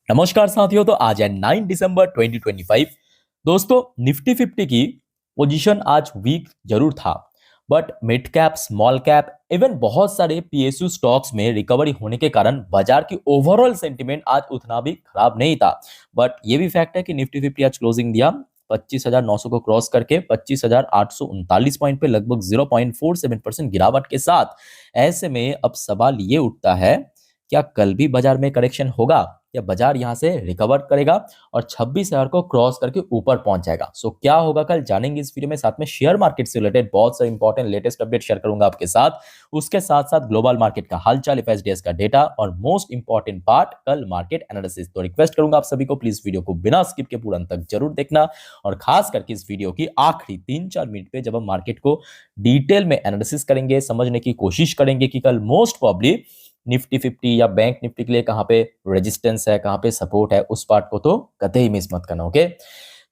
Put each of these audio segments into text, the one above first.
नमस्कार साथियों। तो आज है 9 दिसंबर 2025। दोस्तों, निफ्टी 50 की पोजीशन आज वीक जरूर था, but mid cap, small cap, even बहुत सारे पीएसयू स्टॉक्स में रिकवरी होने के कारण बाजार की ओवरऑल सेंटिमेंट आज उतना भी खराब नहीं था। बट ये भी फैक्ट है कि निफ्टी 50 आज क्लोजिंग दिया 25,900 को क्रॉस करके 25,839 पॉइंट पे लगभग 0.47% गिरावट के साथ। ऐसे में अब सवाल ये उठता है, क्या कल भी बाजार में करेक्शन होगा या बाजार यहां से रिकवर करेगा और 26,000 को क्रॉस करके ऊपर पहुंच जाएगा। सो क्या होगा कल जानेंगे इस वीडियो में। साथ में शेयर मार्केट से रिलेटेड बहुत सारे इंपॉर्टेंट लेटेस्ट अपडेट शेयर करूंगा आपके साथ। उसके साथ साथ ग्लोबल मार्केट का हालचाल, एफएसडीएस का डेटा और मोस्ट इंपॉर्टेंट पार्ट कल मार्केट एनालिसिस। तो रिक्वेस्ट करूंगा आप सभी को प्लीज वीडियो को बिना स्किप के पूरा अंत तक जरूर देखना, और खास करके इस वीडियो की आखिरी 3-4 मिनट पे जब हम मार्केट को डिटेल में एनालिसिस करेंगे, समझने की कोशिश करेंगे कि कल मोस्ट प्रॉब्ली निफ्टी 50 या बैंक निफ्टी के लिए कहां पे रेजिस्टेंस है, कहां पे सपोर्ट है, उस पार्ट को तो कतई मिस मत करना। ओके,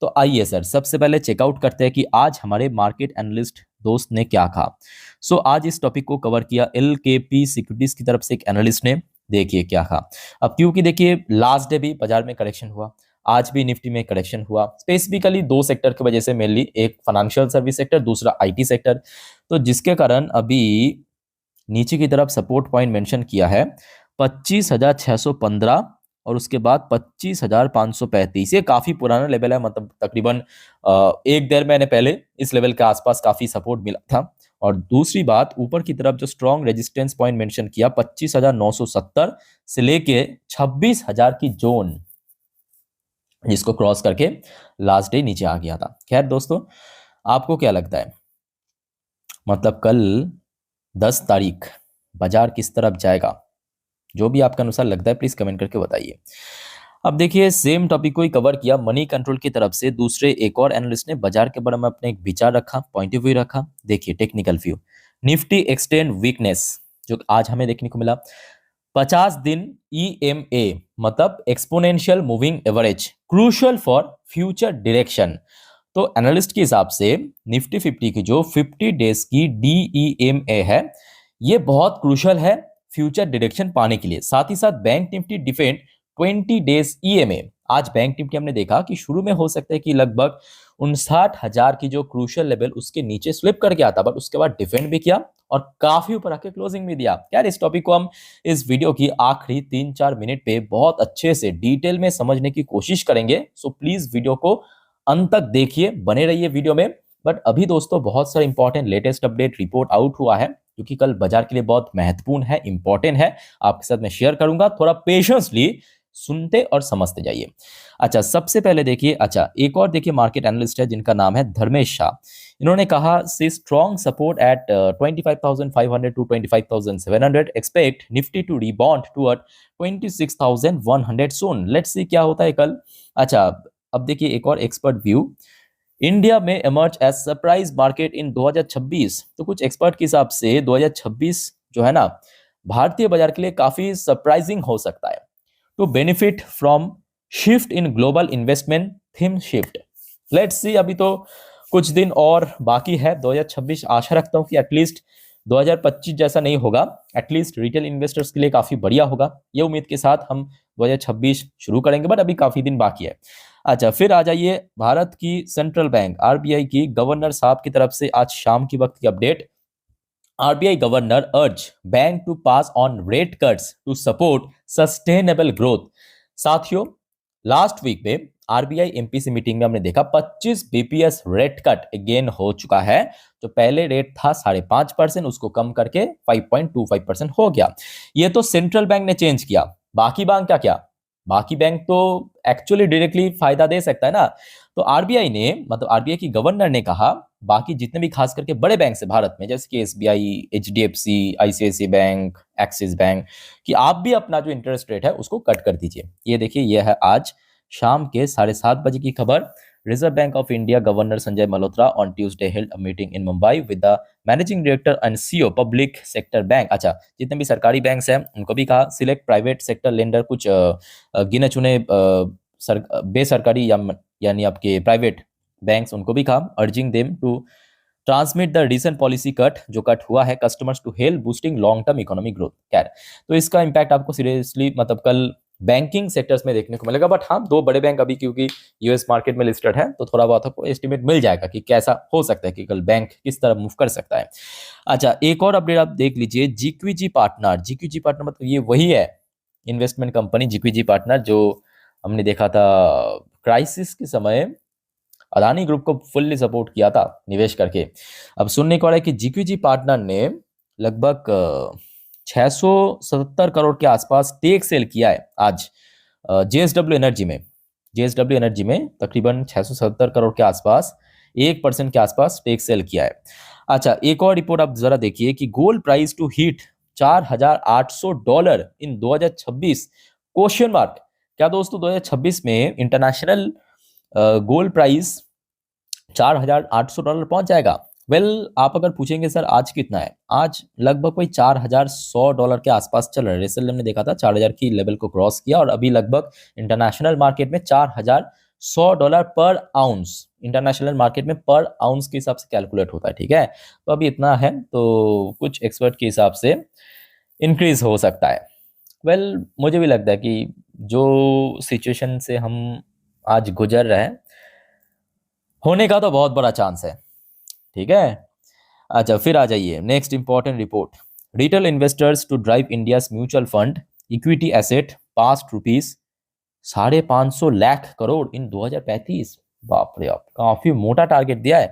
तो आइए सर, सबसे पहले चेकआउट करते हैं कि आज हमारे मार्केट एनालिस्ट दोस्त ने क्या कहा। आज इस टॉपिक को कवर किया एलकेपी सिक्योरिटीज की तरफ से एक एनालिस्ट ने। देखिए क्या कहा। अब क्योंकि देखिए लास्ट डे भी बाजार में करेक्शन हुआ, आज भी निफ्टी में करेक्शन हुआ, स्पेसिफिकली दो सेक्टर की वजह से, मेनली एक फाइनेंशियल सर्विस सेक्टर, दूसरा आईटी सेक्टर। तो जिसके कारण अभी नीचे की तरफ सपोर्ट पॉइंट मेंशन किया है 25,615 और उसके बाद 25,535। ये काफी पुराना लेवल है, मतलब तकरीबन एक डेढ़ महीने पहले इस लेवल के आसपास काफी सपोर्ट मिला था। और दूसरी बात, ऊपर की तरफ जो स्ट्रॉन्ग रेजिस्टेंस पॉइंट मेंशन किया 25,970 से लेके 26,000 की जोन, जिसको क्रॉस करके लास्ट डे नीचे आ गया था। खैर दोस्तों, आपको क्या लगता है, मतलब कल 10 तारीख बाजार किस तरफ जाएगा? जो भी आपका अनुसार लगता है प्लीज कमेंट करके बताइए। अब देखिए, सेम टॉपिक को ही कवर किया मनी कंट्रोल की तरफ से दूसरे एक और एनालिस्ट ने बाजार के बारे में अपने एक विचार रखा, पॉइंट ऑफ व्यू रखा। देखिए technical view, Nifty extend weakness जो आज हमें देखने को मिला। 50 दिन ईएमए मतलब exponential moving average crucial for future direction. तो एनालिस्ट के हिसाब से निफ्टी 50 की जो 50 डेज की डीईएमए है, ये बहुत क्रूशियल है फ्यूचर डायरेक्शन पाने के लिए। साथ ही साथ bank Nifty defend 20 days EMA. आज बैंक निफ्टी हमने देखा कि शुरू में हो सकता है कि लगभग 59,000 की जो क्रूशियल लेवल उसके नीचे स्लिप करके आता, बट उसके बाद डिफेंड भी किया और काफी ऊपर आके क्लोजिंग भी दिया। यार इस टॉपिक को हम इस वीडियो की आखिरी 3-4 मिनट पे बहुत अच्छे से डिटेल में समझने की कोशिश करेंगे। सो प्लीज वीडियो को अंत तक देखिए, बने रहिए वीडियो में। बट अभी दोस्तों बहुत सारे important latest update report out हुआ है, जो कि कल बाजार के लिए बहुत महत्वपूर्ण है, इंपॉर्टेंट है, आपके साथ मैं शेयर करूंगा। थोड़ा पेशेंसली सुनते और समझते जाइए। अच्छा, सबसे पहले देखिए, अच्छा एक और देखिए मार्केट एनालिस्ट है जिनका नाम है धर्मेश शाह। इन्होंने कहा see strong support at 25,500 to 25,700, expect Nifty to rebound toward 26,100 soon. Let's see क्या होता है कल। अच्छा, अब देखिए एक और एक्सपर्ट व्यू, इंडिया में emerge as surprise market in 2026। तो कुछ एक्सपर्ट के हिसाब से 2026 जो है ना, भारतीय बाजार के लिए काफी सरप्राइजिंग हो सकता है। To benefit from shift in global investment theme shift. Let's see, अभी तो कुछ दिन और बाकी है 2026। आशा रखता हूं कि एटलीस्ट 2025 जैसा नहीं होगा, एटलीस्ट रिटेल इन्वेस्टर्स के लिए काफी बढ़िया होगा। ये उम्मीद के साथ हम 2026 शुरू करेंगे, बट अभी काफी दिन बाकी है। अच्छा, फिर आ जाइए भारत की सेंट्रल बैंक आरबीआई की गवर्नर साहब की तरफ से आज शाम की वक्त की update. RBI governor urge bank to pass on rate cuts to support sustainable growth. साथियों, लास्ट वीक में आरबीआई एमपीसी मीटिंग में हमने देखा 25 बीपीएस रेट कट अगेन हो चुका है। जो पहले रेट था 5.5%, उसको कम करके 5.25% हो गया। ये तो सेंट्रल बैंक ने चेंज किया, बाकी बैंक क्या क्या, बाकी बैंक तो एक्चुअली डायरेक्टली फायदा दे सकता है ना। तो आरबीआई ने, मतलब आरबीआई की गवर्नर ने कहा बाकी जितने भी खास करके बड़े बैंक है भारत में, जैसे कि SBI, HDFC, ICICI bank, Axis bank, कि आप भी अपना जो इंटरेस्ट रेट है उसको कट कर दीजिए। ये देखिए, ये है आज शाम के 7:30 बजे की खबर। Reserve bank of India governor Sanjay Malhotra on Tuesday held a meeting in Mumbai with the managing director and CEO public sector bank. अच्छा, जितने भी सरकारी बैंक्स हैं उनको भी कहा सिलेक्ट प्राइवेट सेक्टर लेंडर, कुछ गिने चुने बेसरकारी यानी आपके प्राइवेट बैंक्स, उनको भी कहा urging them to transmit the recent policy cut जो कट हुआ है customers to help boosting long term economic growth. खैर, तो इसका इंपैक्ट आपको सीरियसली मतलब कल बैंकिंग सेक्टर्स में देखने को मिलेगा। बट हाँ, दो बड़े बैंक अभी क्योंकि यूएस मार्केट में लिस्टेड है तो थोड़ा बहुत आपको एस्टिमेट मिल जाएगा कि कैसा हो सकता है कि कल बैंक किस तरह मूव कर सकता है। अच्छा, एक और अपडेट आप देख लीजिए, जीक्वीजी पार्टनर। जीक्वीजी पार्टनर मतलब ये वही है इन्वेस्टमेंट कंपनी जीक्वीजी पार्टनर जो हमने देखा था क्राइसिस के समय अदानी ग्रुप को फुल्ली सपोर्ट किया था निवेश करके। अब सुनने को आ रहा है कि जीक्वीजी पार्टनर ने लगभग 677 करोड़ के आसपास टेक सेल किया है आज जेएसडब्ल्यू एनर्जी में। जेएसडब्ल्यू एनर्जी में तकरीबन 677 करोड़ के आसपास 1% के आसपास टेक सेल किया है। अच्छा, एक और रिपोर्ट आप जरा देखिए कि gold price to hit $4,800 in 2026 question mark. क्या दोस्तों 2026 में इंटरनेशनल गोल्ड प्राइस $4,800 पहुंच जाएगा? वेल आप अगर पूछेंगे सर आज कितना है, आज लगभग कोई $4,100 के आसपास चल रहा है। रिसेंटली हमने देखा था 4,000 की लेवल को क्रॉस किया और अभी लगभग इंटरनेशनल मार्केट में $4,100 पर आउंस, इंटरनेशनल मार्केट में पर आउंस के हिसाब से कैलकुलेट होता है, ठीक है। तो अभी इतना है, तो कुछ एक्सपर्ट के हिसाब से इंक्रीज हो सकता है। वेल मुझे भी लगता है कि जो सिचुएशन से हम आज गुजर रहे हैं होने का तो बहुत बड़ा चांस है, ठीक है। अच्छा, फिर आ जाइए next important report, retail investors to drive India's mutual fund equity asset past ₹550 lakh crore in 2035। बाप रे बाप, काफी मोटा टारगेट दिया है।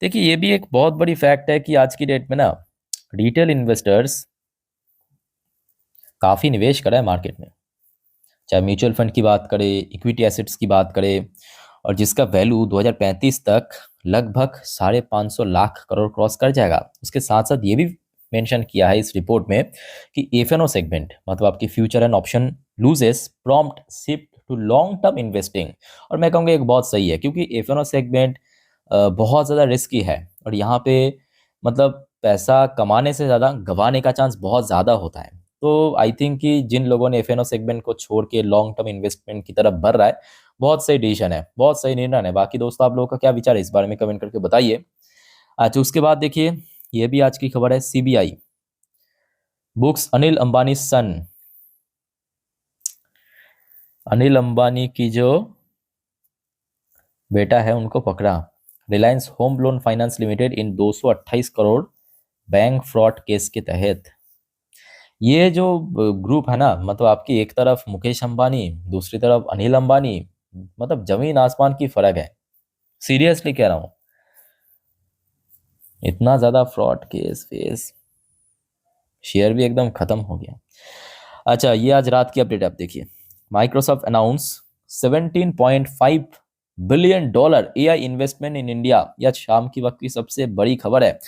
देखिए ये भी एक बहुत बड़ी फैक्ट है कि आज की डेट में ना रिटेल इन्वेस्टर्स काफी निवेश कर रहे हैं मार्केट में, चाहे म्यूचुअल फंड की बात करें, इक्विटी एसेट्स की बात करें, और जिसका वैल्यू 2035 तक लगभग 550 लाख करोड़ क्रॉस कर जाएगा। उसके साथ साथ ये भी मेंशन किया है इस रिपोर्ट में कि एफएनओ सेगमेंट मतलब आपकी future and option losses prompt shift to long term investing. और मैं कहूँगा एक बहुत सही है क्योंकि एफएनओ सेगमेंट बहुत ज़्यादा रिस्की है और यहाँ पे मतलब पैसा कमाने से ज़्यादा गंवाने का चांस बहुत ज़्यादा होता है। तो आई थिंक कि जिन लोगों ने एफएनओ सेगमेंट को छोड़ के लॉन्ग टर्म इन्वेस्टमेंट की तरफ बढ़ रहा है, बहुत सही डिसीजन है, बहुत सही निर्णय है। बाकी दोस्तों आप लोगों का क्या विचार है इस बारे में कमेंट करके बताइए। अच्छा, उसके बाद देखिए ये भी आज की खबर है, CBI books Anil Ambani son. Anil Ambani की जो बेटा है उनको पकड़ा Reliance home loan finance limited in 228 crore bank fraud case के तहत। ये जो ग्रुप है ना, मतलब आपकी एक तरफ मुकेश अंबानी, दूसरी तरफ अनिल अंबानी, मतलब जमीन आसमान की फर्क है, सीरियसली कह रहा हूं। इतना ज्यादा फ्रॉड केस फेस, शेयर भी एकदम खत्म हो गया। अच्छा, ये आज रात की अपडेट आप देखिए, Microsoft announce $17.5 billion AI investment in India. यह शाम की वक्त की सबसे बड़ी खबर है।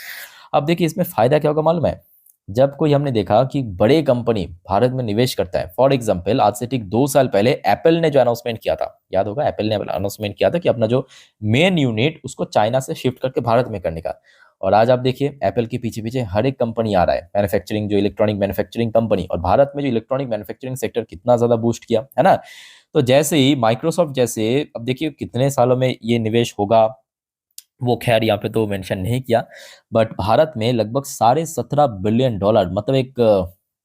अब देखिए इसमें फायदा क्या होगा मालूम है, जब कोई हमने देखा कि बड़े कंपनी भारत में निवेश करता है, फॉर एग्जांपल आज से ठीक 2 साल पहले एप्पल ने जो अनाउंसमेंट किया था, याद होगा एप्पल ने अनाउंसमेंट किया था कि अपना जो मेन यूनिट उसको चाइना से शिफ्ट करके भारत में करने का। और आज आप देखिए एप्पल के पीछे पीछे हर एक कंपनी आ रहा है, मैन्युफैक्चरिंग जो इलेक्ट्रॉनिक मैन्युफैक्चरिंग कंपनी, और भारत में जो इलेक्ट्रॉनिक मैन्युफैक्चरिंग सेक्टर कितना ज्यादा बूस्ट किया है ना। तो जैसे ही माइक्रोसॉफ्ट जैसे, अब देखिए कितने सालों में ये निवेश होगा वो खैर यहाँ पे तो मेंशन नहीं किया, बट भारत में लगभग $17.5 बिलियन मतलब एक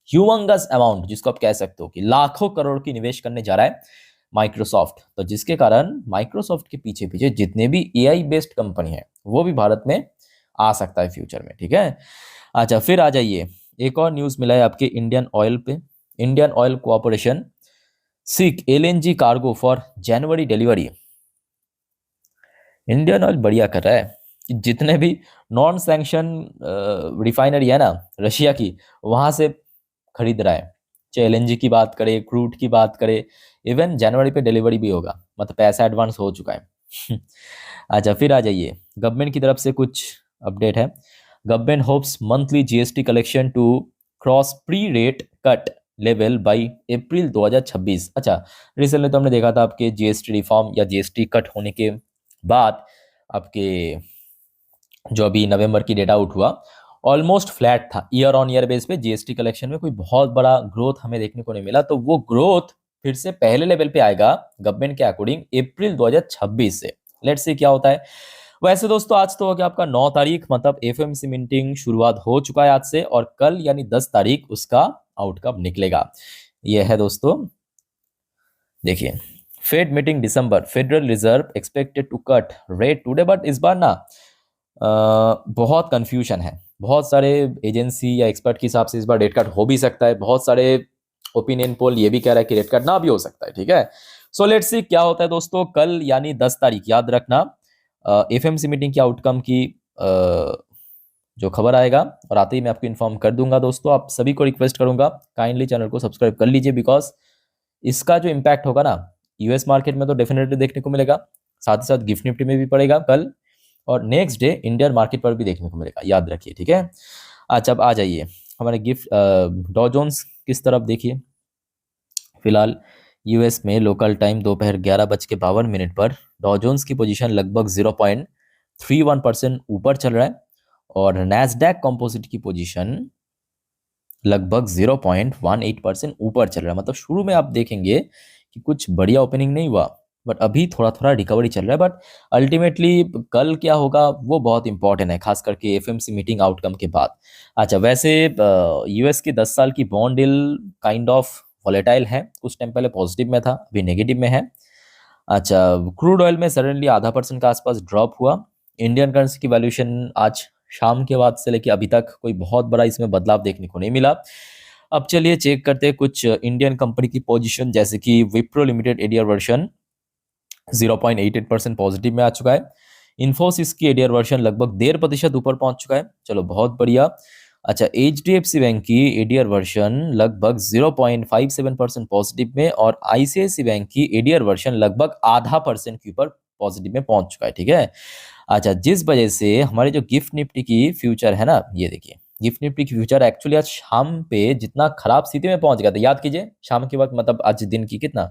ह्यूमंगस अमाउंट जिसको आप कह सकते हो कि लाखों करोड़ की निवेश करने जा रहा है माइक्रोसॉफ्ट। तो जिसके कारण माइक्रोसॉफ्ट के पीछे पीछे जितने भी एआई बेस्ड कंपनी है वो भी भारत में आ सकता है फ्यूचर में, ठीक है। अच्छा, फिर आ जाइए एक और न्यूज मिला है आपके इंडियन ऑयल पे। Indian oil corporation seek LNG cargo for January delivery. Indian oil बढ़िया कर रहा है कि जितने भी नॉन सैंक्शन रिफाइनरी है ना रशिया की, वहां से खरीद रहा है। चाहे एलएनजी की बात करें, क्रूड की बात करें, इवन जनवरी पे डिलीवरी भी होगा, मतलब पैसा एडवांस हो चुका है। अच्छा, फिर आ जाइए गवर्नमेंट की तरफ से कुछ अपडेट है। Government hopes monthly GST collection to cross pre rate cut level by April 2026। अच्छा, रिसेंटली तो हमने देखा था आपके जीएसटी रिफॉर्म या जीएसटी कट होने के बाद आपके जो अभी नवंबर की डेटा आउट हुआ ऑलमोस्ट फ्लैट था, ईयर ऑन ईयर बेस पे जीएसटी कलेक्शन में कोई बहुत बड़ा ग्रोथ हमें देखने को नहीं मिला। तो वो ग्रोथ फिर से पहले लेवल पे आएगा गवर्नमेंट के अकॉर्डिंग अप्रैल 2026 से। लेट्स सी क्या होता है। वैसे दोस्तों आज तो हो गया आपका 9 तारीख, मतलब एफएमसी मीटिंग शुरुआत हो चुका है आज से, और कल यानी 10 तारीख उसका आउटकम निकलेगा। यह है दोस्तों देखिए, फेड मीटिंग दिसंबर, Federal Reserve expected to cut rate today, but इस बार ना बहुत कंफ्यूजन है। बहुत सारे एजेंसी या एक्सपर्ट के हिसाब से इस बार रेट कट हो भी सकता है, बहुत सारे ओपिनियन पोल ये भी कह रहा है कि रेट कट ना भी हो सकता है। ठीक है, सो लेट्स सी क्या होता है दोस्तों। कल यानी 10 तारीख, याद रखना, एफएमसी मीटिंग के आउटकम की जो खबर आएगा, और आते ही मैं आपको इन्फॉर्म कर दूंगा। दोस्तों आप सभी को रिक्वेस्ट करूंगा, काइंडली चैनल को सब्सक्राइब कर लीजिए, बिकॉज इसका जो इम्पैक्ट होगा ना यूएस मार्केट में तो डेफिनेटली देखने को मिलेगा, साथ ही साथ गिफ्ट निफ्टी में भी पड़ेगा कल, और नेक्स्ट डे इंडियन मार्केट पर भी देखने को मिलेगा, याद रखिए। ठीक है, अच्छा अब आ जाइए हमारे गिफ्ट डॉ जोन्स किस तरफ। देखिए फिलहाल यूएस में लोकल टाइम दोपहर 11:52 पर डॉ जोन्स की पोजीशन लगभग 0.31% ऊपर चल रहा है, और नैस्डैक कंपोजिट की पोजीशन लगभग 0.18% ऊपर चल रहा है। मतलब शुरू में आप देखेंगे कि कुछ बढ़िया ओपनिंग नहीं हुआ, बट अभी थोड़ा थोड़ा रिकवरी चल रहा है। बट अल्टीमेटली कल क्या होगा वो बहुत इंपॉर्टेंट है, खास करके एफएमसी मीटिंग आउटकम के बाद। अच्छा वैसे यूएस की 10 साल की bond deal kind of volatile है, कुछ टाइम पहले पॉजिटिव में था, अभी नेगेटिव में है। अच्छा, क्रूड ऑयल में सडनली ½ % का आसपास ड्रॉप हुआ। इंडियन करेंसी की वैल्यूएशन आज शाम के बाद से लेके अभी तक कोई बहुत बड़ा इसमें बदलाव देखने को नहीं मिला। अब चलिए चेक करते हैं कुछ इंडियन कंपनी की पोजीशन, जैसे कि Wipro limited ADR version 0.88% positive में आ चुका है। इन्फोसिस की एडीआर वर्जन लगभग 1.5% ऊपर पहुंच चुका है, चलो बहुत बढ़िया। अच्छा, एचडीएफसी बैंक की एडीआर वर्जन लगभग 0.57% पॉजिटिव में, और आईसीआईसी बैंक की एडीआर वर्जन लगभग ½ % के ऊपर पॉजिटिव में पहुंच चुका है। ठीक है, अच्छा जिस वजह से हमारे जो गिफ्ट निफ्टी की फ्यूचर है ना, ये देखिए गिफ्ट निफ्टी की फ्यूचर एक्चुअली आज शाम पे जितना खराब स्थिति में पहुंच गया था, याद कीजिए शाम के वक्त, मतलब आज दिन की कितना,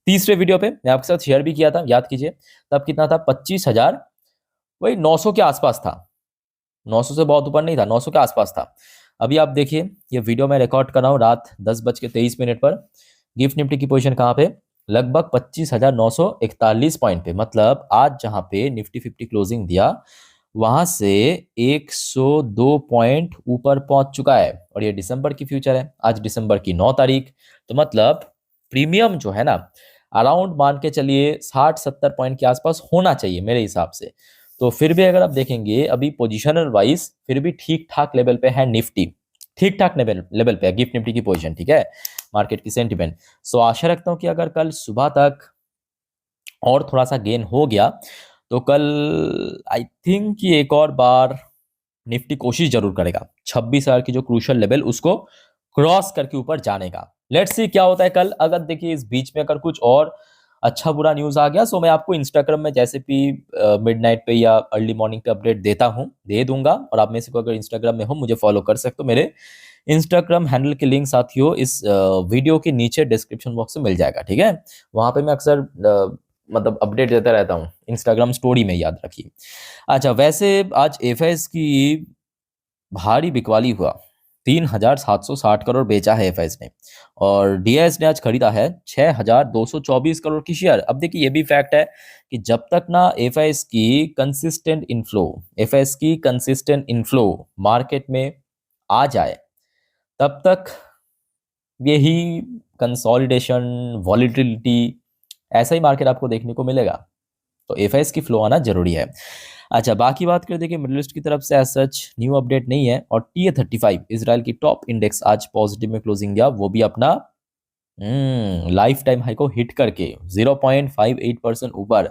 तीसरे वीडियो पे मैं आपके साथ शेयर भी किया था, याद कीजिए, तब कितना था, 25,000, वही 900 के आसपास था। 900 से बहुत ऊपर नहीं था, 900 के आसपास था। अभी आप देखिए, ये वीडियो मैं रिकॉर्ड कर रहा हूँ रात 10:23 पर। गिफ्ट निफ्टी की पोजीशन कहाँ पे, लगभग 25,941 पॉइंट पे। मतलब आज जहां पे निफ्टी 50 क्लोजिंग दिया, वहां से 102 पॉइंट ऊपर पहुंच चुका है, और ये दिसंबर की फ्यूचर है, आज दिसंबर की 9 तारीख। तो मतलब प्रीमियम जो है ना, अराउंड मान के चलिए 60-70 पॉइंट के आसपास होना चाहिए मेरे हिसाब से। तो फिर भी अगर आप देखेंगे अभी पोजिशनल वाइज फिर भी ठीक ठाक लेवल पे है निफ्टी, ठीक ठाक लेवल पे है गिफ्ट निफ्टी की पोजीशन। ठीक है, मार्केट की सेंटिमेंट। सो आशा रखता हूं कि अगर कल सुबह तक और थोड़ा सा गेन हो गया तो कल आई थिंक कि एक और बार निफ्टी कोशिश जरूर करेगा 26,000 की जो क्रूशियल लेवल उसको क्रॉस करके ऊपर जाने का। लेट्स सी क्या होता है कल। अगर देखिए इस बीच में अगर कुछ और अच्छा बुरा न्यूज आ गया, सो मैं आपको इंस्टाग्राम में जैसे भी मिडनाइट पे या अर्ली मॉर्निंग पे अपडेट देता हूं, दे दूंगा। और आप में से कोई अगर इंस्टाग्राम में हो मुझे फॉलो कर सकते हो, मेरे इंस्टाग्राम हैंडल की लिंक साथियों इस वीडियो के नीचे डिस्क्रिप्शन बॉक्स में मिल जाएगा। ठीक है, वहां पे मैं अक्सर मतलब अपडेट देता रहता हूँ, इंस्टाग्राम स्टोरी में, याद रखिए। अच्छा वैसे आज एफआईएस की भारी बिकवाली हुआ, 3,760 करोड़ बेचा है एफआईएस ने, और डीआईएस ने आज खरीदा है 6,224 करोड़ की शेयर। अब देखिए ये भी फैक्ट है कि जब तक ना एफआईएस की कंसिस्टेंट इनफ्लो मार्केट में आ जाए, तब तक यही कंसोलिडेशन, वॉलीटिलिटी, ऐसा ही मार्केट आपको देखने को मिलेगा। तो एफआईएस की फ्लो आना जरूरी है। अच्छा बाकी बात करें, देखिए मिडिल ईस्ट की तरफ से एज सच न्यू अपडेट नहीं है, और टीए 35 इसराइल की टॉप इंडेक्स आज पॉजिटिव में क्लोजिंग दिया, वो भी अपना लाइफ टाइम हाई को हिट करके 0.58% ऊपर।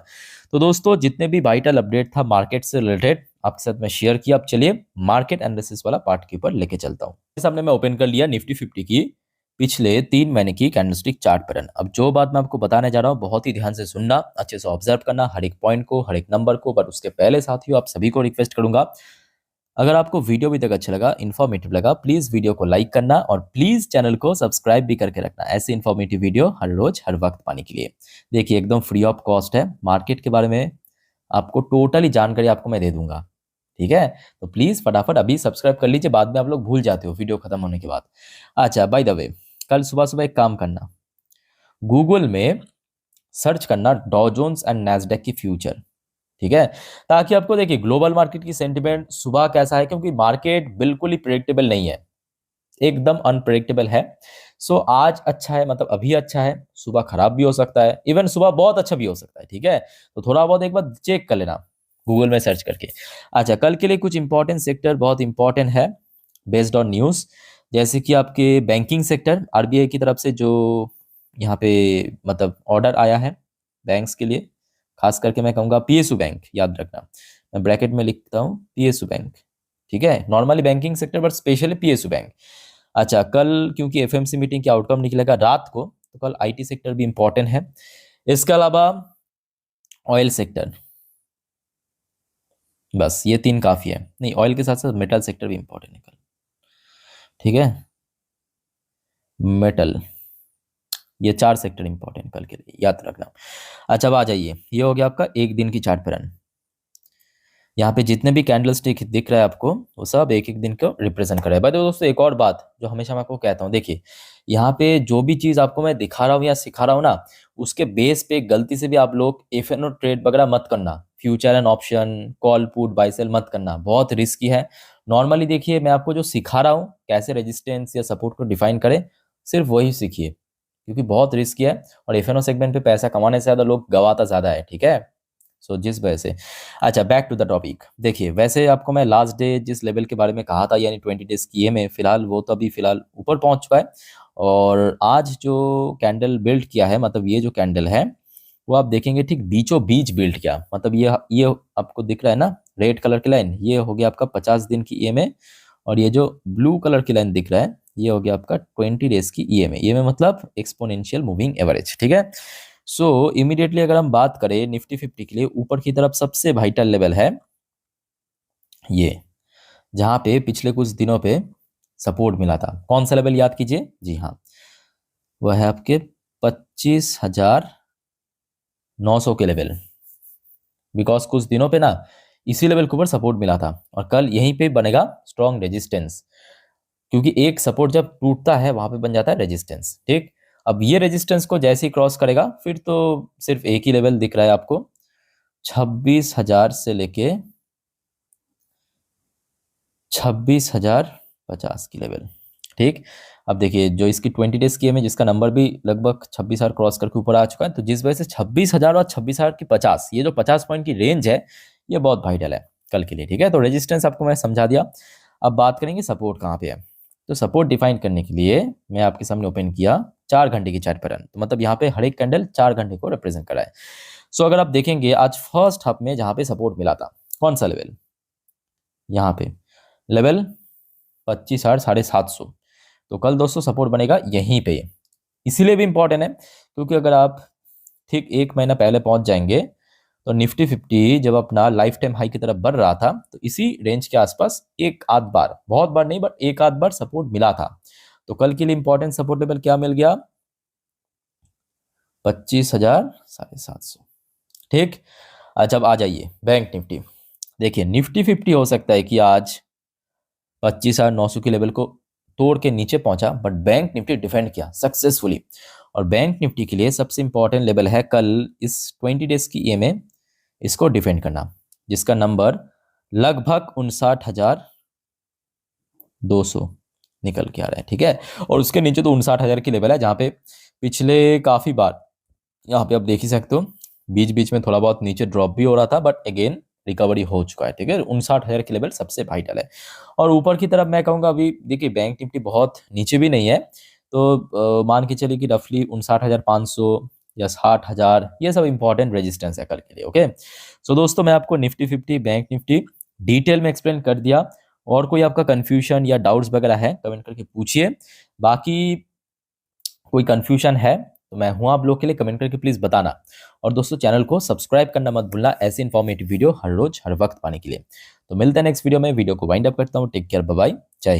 तो दोस्तों जितने भी वाइटल अपडेट था मार्केट से रिलेटेड आपके साथ मैं शेयर किया। अब चलिए मार्केट एनालिसिस वाला पार्ट के ऊपर लेके चलता हूँ। सामने मैं ओपन कर लिया निफ्टी 50 की पिछले 3 महीने की कैंडलस्टिक चार्ट पैटर्न। अब जो बात मैं आपको बताने जा रहा हूँ बहुत ही ध्यान से सुनना, अच्छे से ऑब्जर्व करना हर एक पॉइंट को, हर एक नंबर को। बट उसके पहले साथियों आप सभी को रिक्वेस्ट करूंगा, अगर आपको वीडियो अभी तक अच्छा लगा, इन्फॉर्मेटिव लगा, प्लीज वीडियो को लाइक करना, और प्लीज चैनल को सब्सक्राइब भी करके रखना ऐसे इन्फॉर्मेटिव वीडियो हर रोज हर वक्त पाने के लिए। देखिए एकदम फ्री ऑफ कॉस्ट है, मार्केट के बारे में आपको टोटली जानकारी आपको मैं दे दूंगा। ठीक है, तो प्लीज फटाफट अभी सब्सक्राइब कर लीजिए, बाद में आप लोग भूल जाते हो वीडियो खत्म होने के बाद। अच्छा बाय द वे, कल सुबह सुबह एक काम करना, गूगल में सर्च करना डॉ जोन्स एंड नैस्डैक की फ्यूचर। ठीक है, ताकि आपको देखिए ग्लोबल मार्केट की सेंटिमेंट सुबह कैसा है, क्योंकि मार्केट बिल्कुल ही प्रेडिक्टेबल नहीं है। एकदम अनप्रेडिक्टेबल है। सो आज अच्छा है, मतलब अभी अच्छा है, सुबह खराब भी हो सकता है, इवन सुबह बहुत अच्छा भी हो सकता है, ठीक है। तो थोड़ा बहुत एक बार चेक कर लेना गूगल में सर्च करके। अच्छा, कल के लिए कुछ इंपॉर्टेंट सेक्टर बहुत इंपॉर्टेंट है बेस्ड ऑन न्यूज़, जैसे कि आपके बैंकिंग सेक्टर, आरबीआई की तरफ से जो यहाँ पे मतलब ऑर्डर आया है बैंक्स के लिए, खास करके मैं कहूँगा पीएसयू बैंक, याद रखना, मैं ब्रैकेट में लिखता हूँ पीएसयू बैंक, ठीक है। Normally banking sector but specially PSU bank. अच्छा, कल क्योंकि एफएमसी मीटिंग का आउटकम निकलेगा रात को, तो कल आईटी सेक्टर भी इंपॉर्टेंट है। इसके अलावा ऑयल सेक्टर, बस ये तीन काफ़ी है। नहीं, ऑयल के साथ साथ मेटल सेक्टर भी इंपॉर्टेंट है कल, ठीक है। मेटल, ये चार सेक्टर इंपॉर्टेंट कल के लिए, याद रखना। अच्छा, अब आ जाइए, ये हो गया आपका एक दिन की चार्ट पैटर्न। यहाँ पे जितने भी कैंडल स्टिक दिख रहा है आपको, वो सब एक एक दिन को रिप्रेजेंट कर रहा है। भाई दोस्तों, एक और बात जो हमेशा मैं आपको कहता हूँ, देखिए यहाँ पे जो भी चीज़ आपको मैं दिखा रहा हूँ या सिखा रहा हूँ ना, उसके बेस पे गलती से भी आप लोग एफ एन ओ ट्रेड वगैरह मत करना। Future and option, call put buy sell मत करना, बहुत रिस्की है। नॉर्मली देखिए, मैं आपको जो सिखा रहा हूँ कैसे रेजिस्टेंस या सपोर्ट को डिफाइन करें, सिर्फ वही सीखिए, क्योंकि बहुत रिस्की है। और एफ एन ओ सेगमेंट पे पैसा कमाने से ज़्यादा लोग गवाता ज़्यादा है, ठीक है। सो जिस वजह से, अच्छा बैक टू द टॉपिक। देखिए, वैसे आपको मैं लास्ट डे जिस लेवल के बारे में कहा था, यानी 20 डेज की में, फिलहाल वो तो अभी फिलहाल ऊपर पहुंच चुका है। और आज जो कैंडल बिल्ड किया है, मतलब ये जो कैंडल है, वो आप देखेंगे ठीक बीचों बीच बिल्ड किया, मतलब ये आपको दिख रहा है ना रेड कलर की लाइन, ये हो गया आपका 50 दिन की ईएमए। और ये जो ब्लू कलर की लाइन दिख रहा है, ये हो गया आपका 20 डेज की ईएमए। ईएमए मतलब एक्सपोनेंशियल मूविंग एवरेज, ठीक है। सो इमीडिएटली अगर हम बात करें निफ्टी 50 के लिए, ऊपर की तरफ सबसे वाइटल लेवल है ये, जहां पे पिछले कुछ दिनों पे सपोर्ट मिला था। कौन सा लेवल याद कीजिए, जी हाँ, वह है आपके 25,900 के लेवल। बिकॉज कुछ दिनों पे ना इसी लेवल के ऊपर सपोर्ट मिला था, और कल यहीं पे बनेगा स्ट्रॉन्ग रेजिस्टेंस, क्योंकि एक सपोर्ट जब टूटता है वहां पे बन जाता है रेजिस्टेंस, ठीक। अब ये रेजिस्टेंस को जैसे ही क्रॉस करेगा, फिर तो सिर्फ एक ही लेवल दिख रहा है आपको, 26,000 से लेके 26,050 की लेवल, ठीक। अब देखिए, जो इसकी 20 डेज की है, जिसका नंबर भी लगभग 26,000 क्रॉस करके ऊपर आ चुका है, तो जिस वजह से 26,000 और 26,000 की 50, ये जो 50 पॉइंट की रेंज है, ये बहुत वाइटल है कल के लिए, ठीक है। तो रेजिस्टेंस आपको मैं समझा दिया। अब बात करेंगे सपोर्ट कहाँ पे है। तो सपोर्ट डिफाइन करने के लिए मैं आपके सामने ओपन किया 4 घंटे की चार्ट पैटर्न, तो मतलब यहाँ पे हर एक कैंडल 4 घंटे को रिप्रेजेंट कर रहा है। सो अगर आप देखेंगे आज फर्स्ट हाफ में जहाँ पे सपोर्ट मिला था, कौन सा लेवल, यहाँ पे लेवल 25,750। तो कल दोस्तों सपोर्ट बनेगा यहीं पे। इसीलिए भी इंपॉर्टेंट है, क्योंकि अगर आप ठीक एक महीना पहले पहुंच जाएंगे, तो निफ्टी 50 जब अपना लाइफ टाइम हाई की तरफ बढ़ रहा था, तो इसी रेंज के आसपास एक आध बार, बहुत बार नहीं बट एक आध बार सपोर्ट मिला था। तो कल के लिए इंपॉर्टेंट सपोर्ट लेवल क्या मिल गया, 25,750, ठीक। अच्छा, अब आ जाइए बैंक निफ्टी। देखिए, निफ्टी 50 हो सकता है कि आज 25,900 के लेवल को तोड़ के नीचे पहुंचा, बट बैंक निफ्टी डिफेंड किया सक्सेसफुली। और बैंक निफ्टी के लिए सबसे इंपॉर्टेंट लेवल है कल इस 20 डेज की ईएमए, इसको डिफेंड करना, जिसका नंबर लगभग 59,200 निकल के आ रहा है, ठीक है। और उसके नीचे तो 59,000 की लेवल है, जहाँ पे पिछले काफी बार यहाँ पे आप देख ही सकते हो, बीच बीच में थोड़ा बहुत नीचे ड्रॉप भी हो रहा था, बट अगेन रिकवरी हो चुका है, ठीक है। 59,000 की लेवल सबसे वाइटल है। और ऊपर की तरफ मैं कहूँगा, अभी देखिए बैंक निफ्टी बहुत नीचे भी नहीं है, तो मान के चलिए कि रफली 59,500 या 60,000, ये सब इंपॉर्टेंट रेजिस्टेंस है कल के लिए, ओके। सो दोस्तों, मैं आपको निफ्टी 50 बैंक निफ्टी डिटेल में एक्सप्लेन कर दिया। और कोई आपका कंफ्यूजन या डाउट्स वगैरह है, कमेंट करके पूछिए। बाकी कोई कंफ्यूजन है तो मैं हूं आप लोग के लिए, कमेंट करके प्लीज बताना। और दोस्तों, चैनल को सब्सक्राइब करना मत भूलना, ऐसी इन्फॉर्मेटिव वीडियो हर रोज हर वक्त पाने के लिए। तो मिलते हैं नेक्स्ट वीडियो में, वीडियो को वाइंड अप करता हूं। टेक केयर, बाय बाय, जय हिंद।